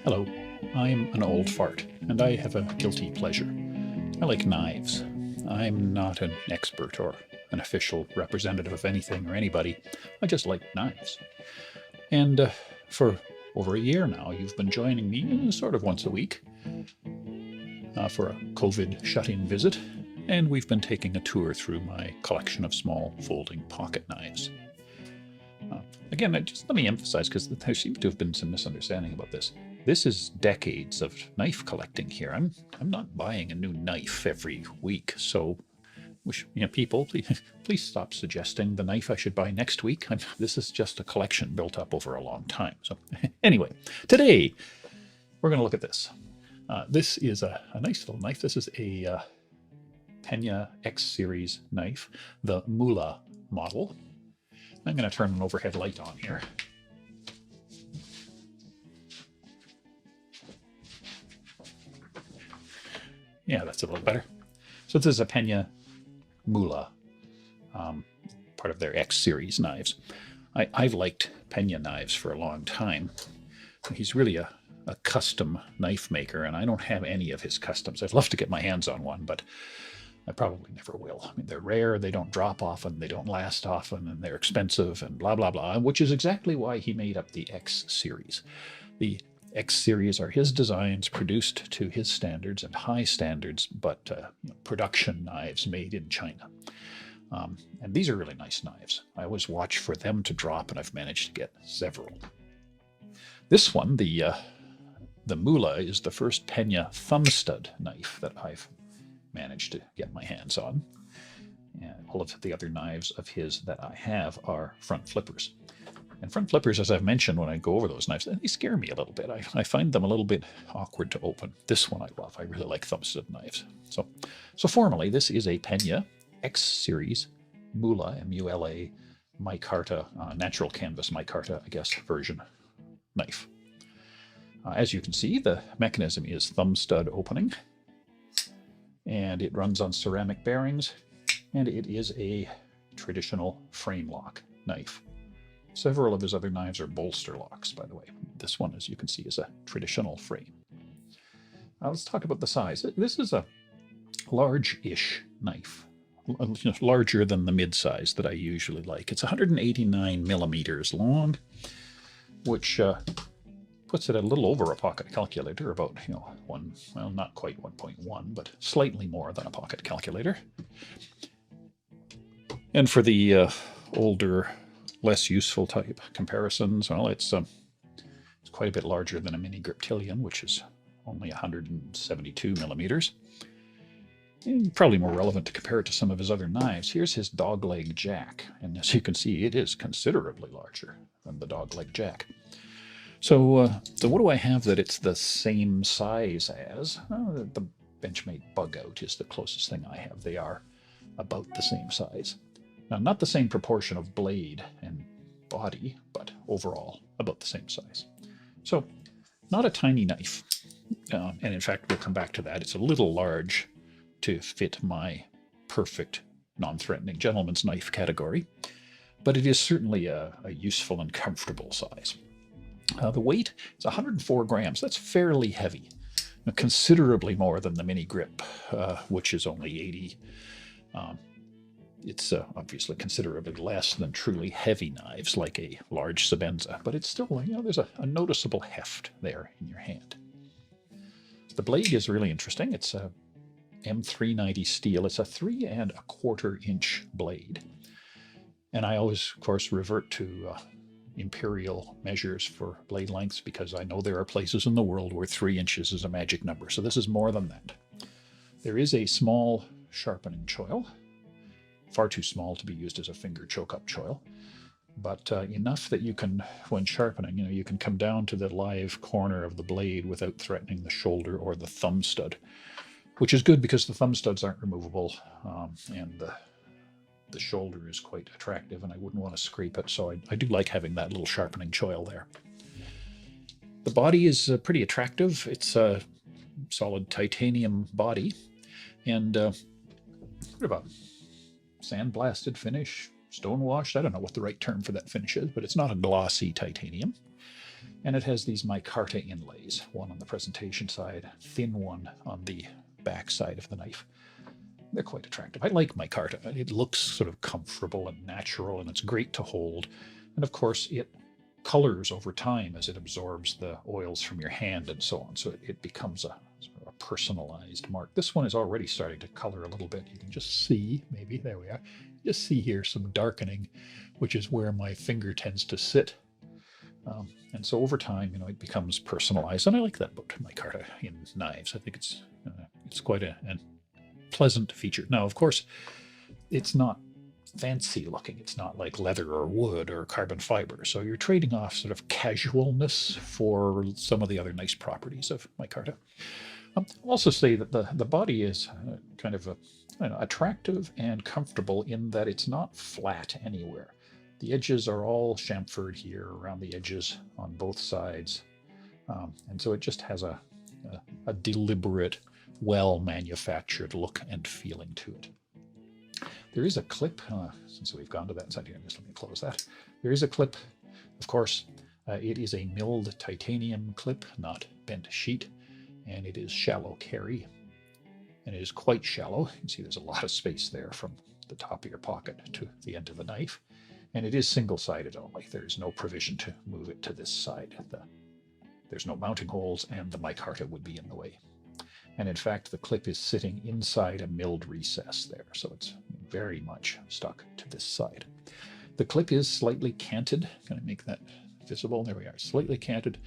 Hello, I'm an old fart, and I have a guilty pleasure. I like knives. I'm not an expert or an official representative of anything or anybody. I just like knives. And for over a year now, you've been joining me sort of once a week for a COVID shut-in visit, and we've been taking a tour through my collection of small folding pocket knives. Again, just let me emphasize, because there seems to have been some misunderstanding about this. This is decades of knife collecting here. I'm not buying a new knife every week, so people, please stop suggesting the knife I should buy next week. This is just a collection built up over a long time. So anyway, today we're going to look at this. This is a nice little knife. This is a Pena X series knife, the Mula model. I'm going to turn an overhead light on here. Yeah, that's a little better. So this is a Pena Mula, part of their X series knives. I've liked Pena knives for a long time. He's really a custom knife maker, and I don't have any of his customs. I'd love to get my hands on one, but I probably never will. I mean, they're rare, they don't drop often, they don't last often, and they're expensive, and blah, blah, blah, which is exactly why he made up the X series. The X series are his designs produced to his standards and high standards, but production knives made in China. And these are really nice knives. I always watch for them to drop, and I've managed to get several. This one, the Mula, is the first Pena thumb stud knife that I've managed to get my hands on. And all of the other knives of his that I have are front flippers. And front flippers, as I've mentioned when I go over those knives, they scare me a little bit. I find them a little bit awkward to open. This one I love. I really like thumb stud knives. So formally, this is a Pena X series Mula, M-U-L-A, micarta, natural canvas micarta, I guess, version knife. As you can see, the mechanism is thumb stud opening, and it runs on ceramic bearings, and it is a traditional frame lock knife. Several of his other knives are bolster locks, by the way. This one, as you can see, is a traditional frame. Let's talk about the size. This is a large-ish knife, larger than the mid-size that I usually like. It's 189 millimeters long, which puts it at a little over a pocket calculator, about, well, not quite 1.1, but slightly more than a pocket calculator. And for the older, less useful type comparisons, well, it's quite a bit larger than a mini Griptilian, which is only 172 millimeters. And probably more relevant to compare it to some of his other knives. Here's his dogleg jack, and as you can see, it is considerably larger than the dogleg jack. So what do I have that it's the same size as? The Benchmade Bug Out is the closest thing I have. They are about the same size. Now, not the same proportion of blade and body, but overall about the same size. So, not a tiny knife. And in fact, we'll come back to that. It's a little large to fit my perfect non-threatening gentleman's knife category, but it is certainly a useful and comfortable size. The weight is 104 grams. That's fairly heavy, considerably more than the mini grip, which is only 80. It's obviously considerably less than truly heavy knives like a large Sebenza, but it's still, there's a noticeable heft there in your hand. The blade is really interesting. It's a M390 steel. It's a 3¼ inch blade. And I always, of course, revert to imperial measures for blade lengths, because I know there are places in the world where 3 inches is a magic number. So this is more than that. There is a small sharpening choil, far too small to be used as a finger choke-up choil, but enough that you can, when sharpening, you can come down to the live corner of the blade without threatening the shoulder or the thumb stud, which is good because the thumb studs aren't removable, and the shoulder is quite attractive, and I wouldn't want to scrape it, so I do like having that little sharpening choil there. The body is pretty attractive. It's a solid titanium body, and sort of a sandblasted finish, stone washed. I don't know what the right term for that finish is, but it's not a glossy titanium. And it has these micarta inlays, one on the presentation side, thin one on the back side of the knife. They're quite attractive. I like micarta. It looks sort of comfortable and natural, and it's great to hold. And of course, it colors over time as it absorbs the oils from your hand and so on. So it becomes a sort of a personalized mark. This one is already starting to color a little bit. You can just see, maybe, there we are. Just see here some darkening, which is where my finger tends to sit. And so over time, it becomes personalized. And I like that about micarta in knives. I think it's quite a pleasant feature. Now, of course, it's not fancy looking. It's not like leather or wood or carbon fiber. So you're trading off sort of casualness for some of the other nice properties of micarta. I'll also say that the body is kind of attractive and comfortable in that it's not flat anywhere. The edges are all chamfered here around the edges on both sides. And so it just has a deliberate, well-manufactured look and feeling to it. There is a clip, since we've gone to that side here, just let me close that. There is a clip, of course. It is a milled titanium clip, not bent sheet, and it is shallow carry. And it is quite shallow. You can see there's a lot of space there from the top of your pocket to the end of the knife. And it is single-sided only. There's no provision to move it to this side. There's no mounting holes, and the micarta would be in the way. And in fact, the clip is sitting inside a milled recess there, so it's very much stuck to this side. The clip is slightly canted. Can I make that visible? There we are, slightly canted.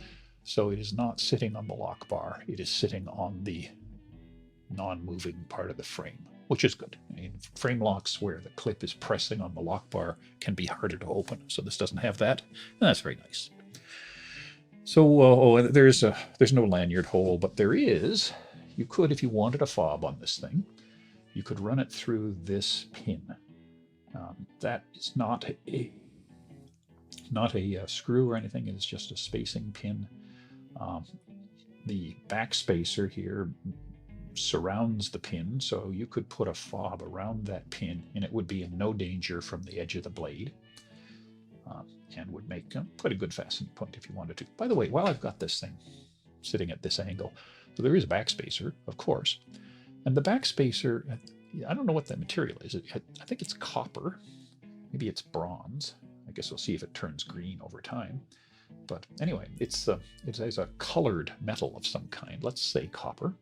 So it is not sitting on the lock bar. It is sitting on the non-moving part of the frame, which is good. I mean, frame locks where the clip is pressing on the lock bar can be harder to open. So this doesn't have that, and that's very nice. So there's no lanyard hole, but there is. You could, if you wanted a fob on this thing, you could run it through this pin. That is not a screw or anything. It is just a spacing pin. The back spacer here surrounds the pin, so you could put a fob around that pin and it would be in no danger from the edge of the blade, and would make quite a good fastening point if you wanted to. By the way, while I've got this thing sitting at this angle, so there is a back spacer, of course, and the back spacer, I don't know what that material is. I think it's copper, maybe it's bronze. I guess we'll see if it turns green over time. But anyway, it has a colored metal of some kind, let's say copper,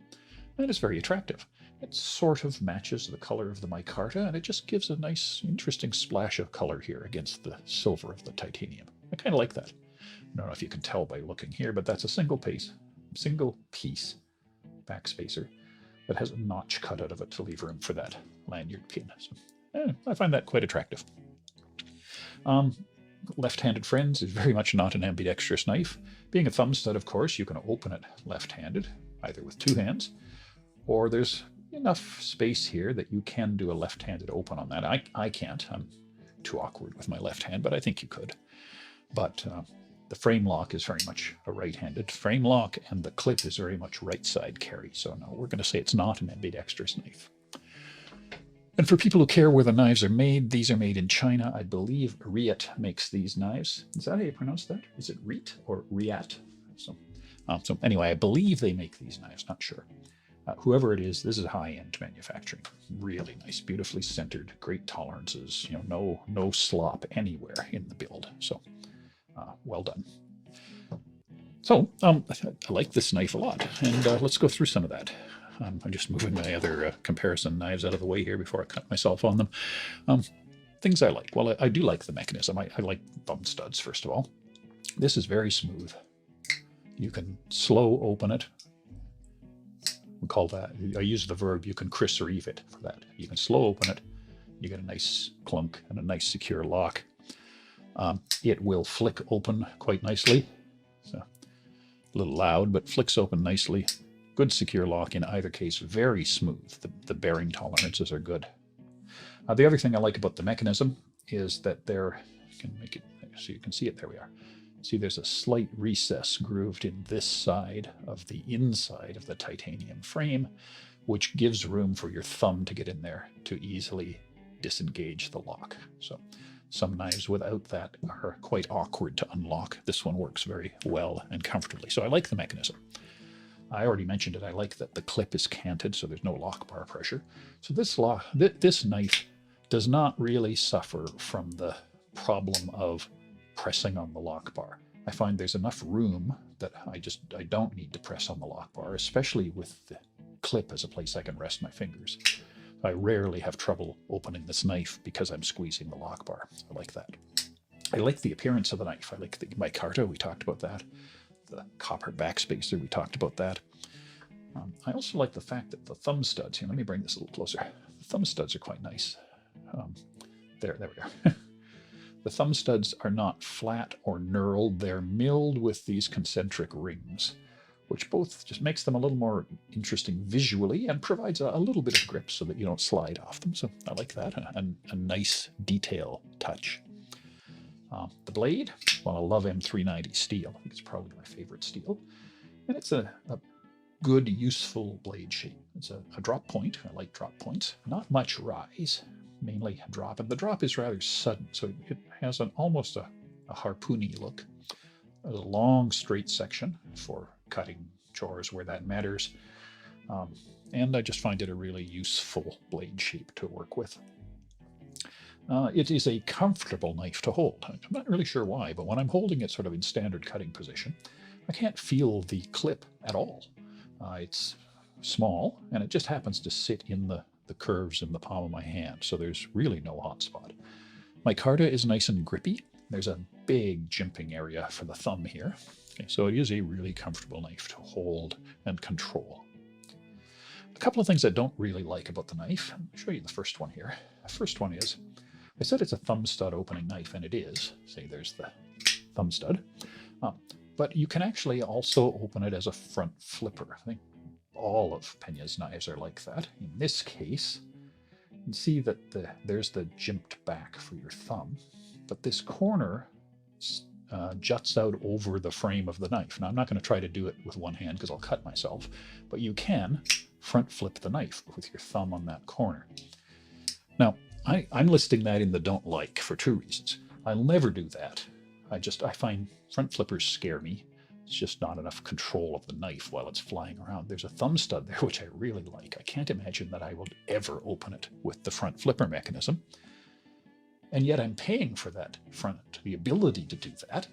and it's very attractive. It sort of matches the color of the micarta, and it just gives a nice, interesting splash of color here against the silver of the titanium. I kind of like that. I don't know if you can tell by looking here, but that's a single piece back spacer that has a notch cut out of it to leave room for that lanyard pin. So, I find that quite attractive. Left-handed friends is very much not an ambidextrous knife. Being a thumb stud, of course, you can open it left-handed, either with two hands, or there's enough space here that you can do a left-handed open on that. I can't. I'm too awkward with my left hand, but I think you could. But the frame lock is very much a right-handed frame lock, and the clip is very much right-side carry. So no, we're going to say it's not an ambidextrous knife. And for people who care where the knives are made, these are made in China. I believe Riet makes these knives. Is that how you pronounce that? Is it Riet or Riet? So anyway, I believe they make these knives, not sure. Whoever it is, this is high-end manufacturing. Really nice, beautifully centered, great tolerances. No slop anywhere in the build. So well done. So I like this knife a lot, and let's go through some of that. I'm just moving my other comparison knives out of the way here before I cut myself on them. Things I like. Well, I do like the mechanism. I like thumb studs, first of all. This is very smooth. You can slow open it. We call that, I use the verb, you can Chris Reeve it for that. You can slow open it. You get a nice clunk and a nice secure lock. It will flick open quite nicely. So, a little loud, but flicks open nicely. Good secure lock in either case, very smooth. The bearing tolerances are good. The other thing I like about the mechanism is that you can make it so you can see it. There we are. See, there's a slight recess grooved in this side of the inside of the titanium frame, which gives room for your thumb to get in there to easily disengage the lock. So Some knives without that are quite awkward to unlock. This one works very well and comfortably. So I like the mechanism. I already mentioned it. I like that the clip is canted, so there's no lock bar pressure. So this knife does not really suffer from the problem of pressing on the lock bar. I find there's enough room that I don't need to press on the lock bar, especially with the clip as a place I can rest my fingers. I rarely have trouble opening this knife because I'm squeezing the lock bar. I like that. I like the appearance of the knife. I like the micarta, we talked about that. The copper backspacer, we talked about that. I also like the fact that the thumb studs, here, let me bring this a little closer. The thumb studs are quite nice. There we go. The thumb studs are not flat or knurled, they're milled with these concentric rings, which both just makes them a little more interesting visually and provides a little bit of grip so that you don't slide off them. So I like that, a nice detail touch. The blade, well, I love M390 steel. I think it's probably my favorite steel. And it's a good, useful blade shape. It's a drop point. I like drop points. Not much rise, mainly a drop. And the drop is rather sudden, so it has almost a harpoony look. There's a long, straight section for cutting chores where that matters. And I just find it a really useful blade shape to work with. It is a comfortable knife to hold. I'm not really sure why, but when I'm holding it sort of in standard cutting position, I can't feel the clip at all. It's small, and it just happens to sit in the curves in the palm of my hand, so there's really no hot spot. Micarta is nice and grippy. There's a big jimping area for the thumb here. Okay, so it is a really comfortable knife to hold and control. A couple of things I don't really like about the knife. I'll show you the first one here. The first one is, I said it's a thumb stud opening knife, and it is. See, there's the thumb stud. But you can actually also open it as a front flipper. I think all of Pena's knives are like that. In this case, you can see that there's the jimped back for your thumb, but this corner juts out over the frame of the knife. Now, I'm not going to try to do it with one hand because I'll cut myself, but you can front flip the knife with your thumb on that corner. Now, I'm listing that in the don't like for two reasons. I'll never do that. I find front flippers scare me. It's just not enough control of the knife while it's flying around. There's a thumb stud there, which I really like. I can't imagine that I will ever open it with the front flipper mechanism. And yet I'm paying for that the ability to do that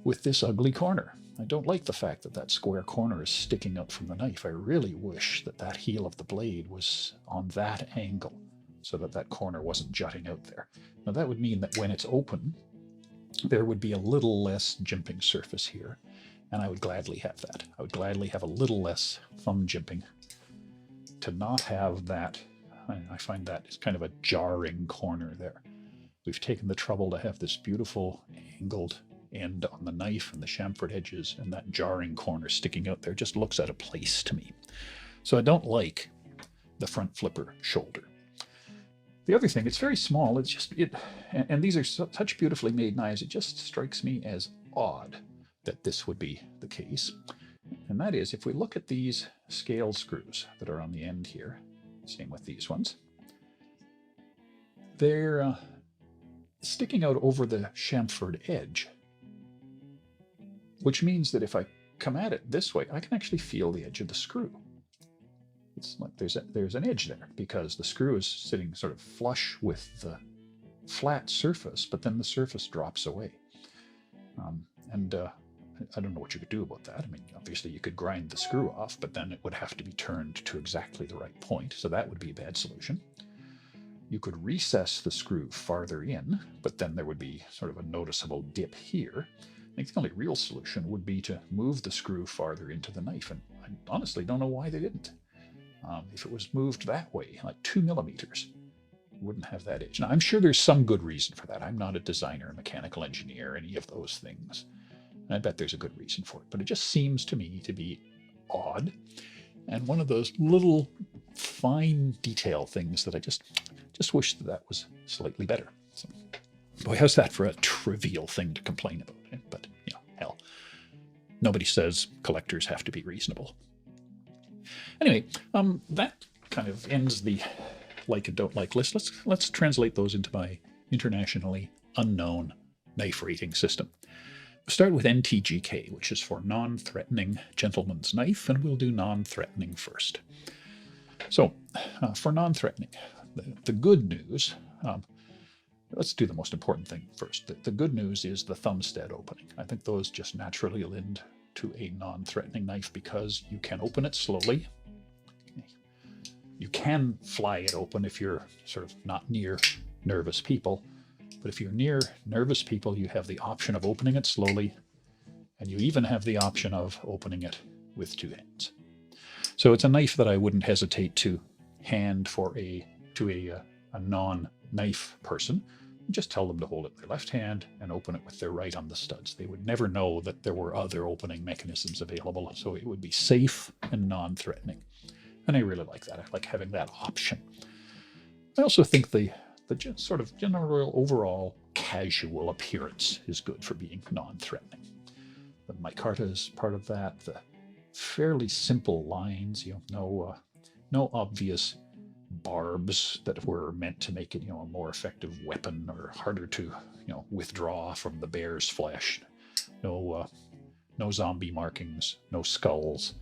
with this ugly corner. I don't like the fact that that square corner is sticking up from the knife. I really wish that that heel of the blade was on that angle so that that corner wasn't jutting out there. Now that would mean that when it's open, there would be a little less jimping surface here, and I would gladly have that. I would gladly have a little less thumb jimping. To not have that, I find that is kind of a jarring corner there. We've taken the trouble to have this beautiful angled end on the knife and the chamfered edges, and that jarring corner sticking out there just looks out of place to me. So I don't like the front flipper shoulder. The other thing, it's very small. It's just and these are such beautifully made knives. It just strikes me as odd that this would be the case. And that is, if we look at these scale screws that are on the end here, same with these ones, they're sticking out over the chamfered edge, which means that if I come at it this way, I can actually feel the edge of the screw. It's like there's an edge there because the screw is sitting sort of flush with the flat surface, but then the surface drops away. I don't know what you could do about that. I mean, obviously you could grind the screw off, but then it would have to be turned to exactly the right point, so that would be a bad solution. You could recess the screw farther in, but then there would be sort of a noticeable dip here. I think the only real solution would be to move the screw farther into the knife, and I honestly don't know why they didn't. If it was moved that way, like 2 millimeters, wouldn't have that edge. Now, I'm sure there's some good reason for that. I'm not a designer, a mechanical engineer, any of those things. I bet there's a good reason for it, but it just seems to me to be odd and one of those little fine detail things that I just wish that was slightly better. So, boy, how's that for a trivial thing to complain about? But, hell, nobody says collectors have to be reasonable. Anyway, that kind of ends the like and don't like list. Let's translate those into my internationally unknown knife rating system. We'll start with NTGK, which is for non-threatening gentleman's knife, and we'll do non-threatening first. So, for non-threatening, the good news, let's do the most important thing first. The good news is the thumbstead opening. I think those just naturally lend to a non-threatening knife because you can open it slowly. You can fly it open if you're sort of not near nervous people. But if you're near nervous people, you have the option of opening it slowly, and you even have the option of opening it with two hands. So it's a knife that I wouldn't hesitate to hand to a non-knife person. Just tell them to hold it with their left hand and open it with their right on the studs. They would never know that there were other opening mechanisms available, so it would be safe and non-threatening. And I really like that. I like having that option. I also think the sort of general overall casual appearance is good for being non-threatening. The micarta is part of that. The fairly simple lines, no obvious barbs that were meant to make it, a more effective weapon or harder to, withdraw from the bear's flesh. No zombie markings, no skulls.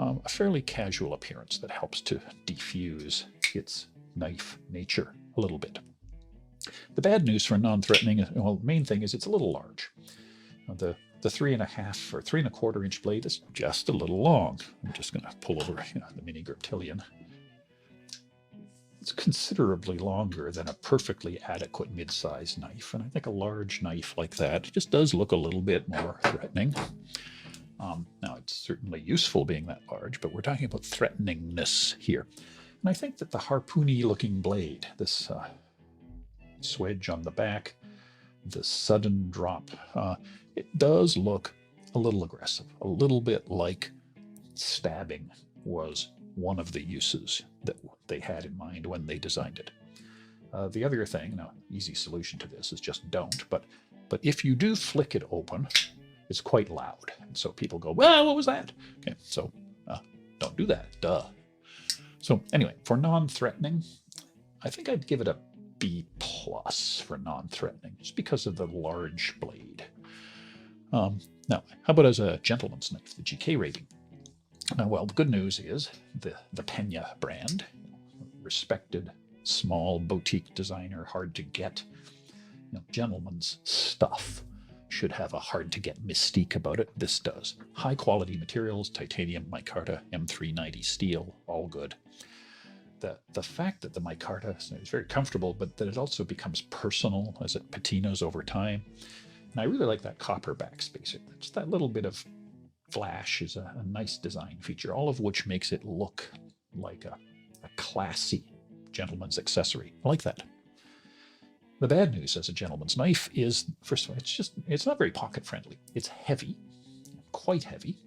A fairly casual appearance that helps to diffuse its knife nature a little bit. The bad news for non-threatening, the main thing is it's a little large. The 3.5 or 3.25 inch blade is just a little long. I'm just going to pull over the mini Griptilian. It's considerably longer than a perfectly adequate mid-sized knife, and I think a large knife like that just does look a little bit more threatening. Now, it's certainly useful being that large, but we're talking about threateningness here. And I think that the harpoony-looking blade, this swedge on the back, the sudden drop, it does look a little aggressive, a little bit like stabbing was one of the uses that they had in mind when they designed it. The other thing, easy solution to this is just don't, but if you do flick it open, it's quite loud. And so people go, well, what was that? Okay, so don't do that, duh. So anyway, for non-threatening, I think I'd give it a B+ for non-threatening, just because of the large blade. Now, how about as a gentleman's knife, the GK rating? Well, the good news is the Pena brand, respected, small boutique designer, hard to get, gentleman's stuff, should have a hard-to-get mystique about it. This does. High-quality materials, titanium, micarta, M390 steel, all good. The fact that the micarta is very comfortable, but that it also becomes personal as it patinas over time. And I really like that copper backspacer. Just that little bit of flash is a nice design feature, all of which makes it look like a classy gentleman's accessory. I like that. The bad news as a gentleman's knife is, first of all, it's not very pocket friendly. It's heavy, quite heavy.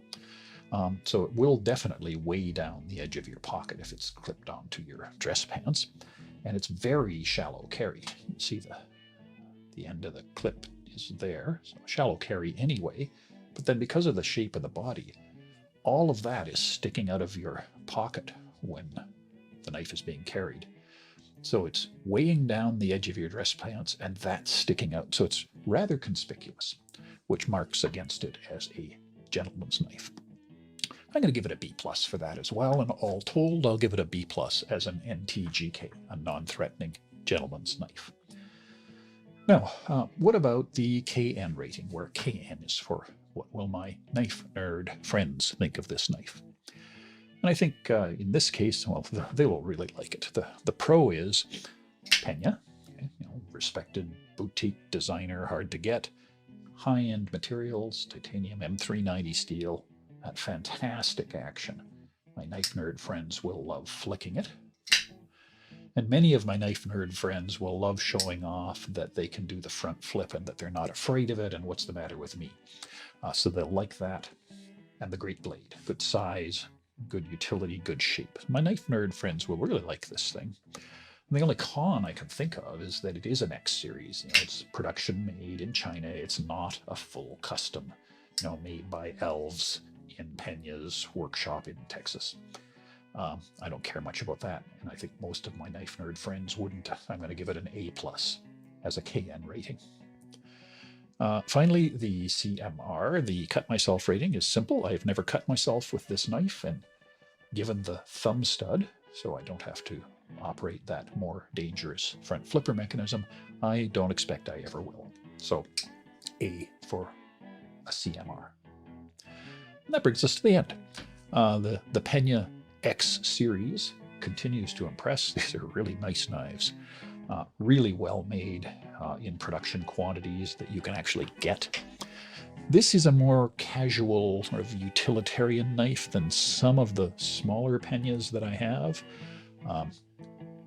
So it will definitely weigh down the edge of your pocket if it's clipped onto your dress pants. And it's very shallow carry. You can see the end of the clip is there. So shallow carry anyway. But then because of the shape of the body, all of that is sticking out of your pocket when the knife is being carried. So it's weighing down the edge of your dress pants and that's sticking out. So it's rather conspicuous, which marks against it as a gentleman's knife. I'm going to give it a B+ for that as well. And all told, I'll give it a B+ as an NTGK, a non-threatening gentleman's knife. Now, what about the KN rating, where KN is for what will my knife nerd friends think of this knife? And I think in this case, well, they will really like it. The pro is Pena, okay, respected boutique designer, hard to get, high-end materials, titanium, M390 steel, that fantastic action. My knife nerd friends will love flicking it. And many of my knife nerd friends will love showing off that they can do the front flip and that they're not afraid of it and what's the matter with me. So they'll like that. And the great blade, good size, good utility, good shape. My knife nerd friends will really like this thing. And the only con I can think of is that it is an X series. It's production made in China. It's not a full custom, made by elves in Pena's workshop in Texas. I don't care much about that, and I think most of my knife nerd friends wouldn't. I'm going to give it an A+ as a KN rating. Finally, the CMR, the cut myself rating, is simple. I've never cut myself with this knife, and given the thumb stud, so I don't have to operate that more dangerous front flipper mechanism, I don't expect I ever will. So A for a CMR. And that brings us to the end. The Pena X series continues to impress. These are really nice knives, really well made in production quantities that you can actually get. This is a more casual, sort of utilitarian knife than some of the smaller Penas that I have.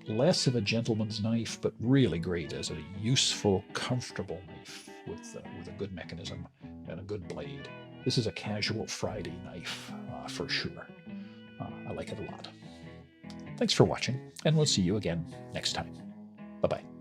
Less of a gentleman's knife, but really great as a useful, comfortable knife with a good mechanism and a good blade. This is a casual Friday knife for sure. I like it a lot. Thanks for watching, and we'll see you again next time. Bye-bye.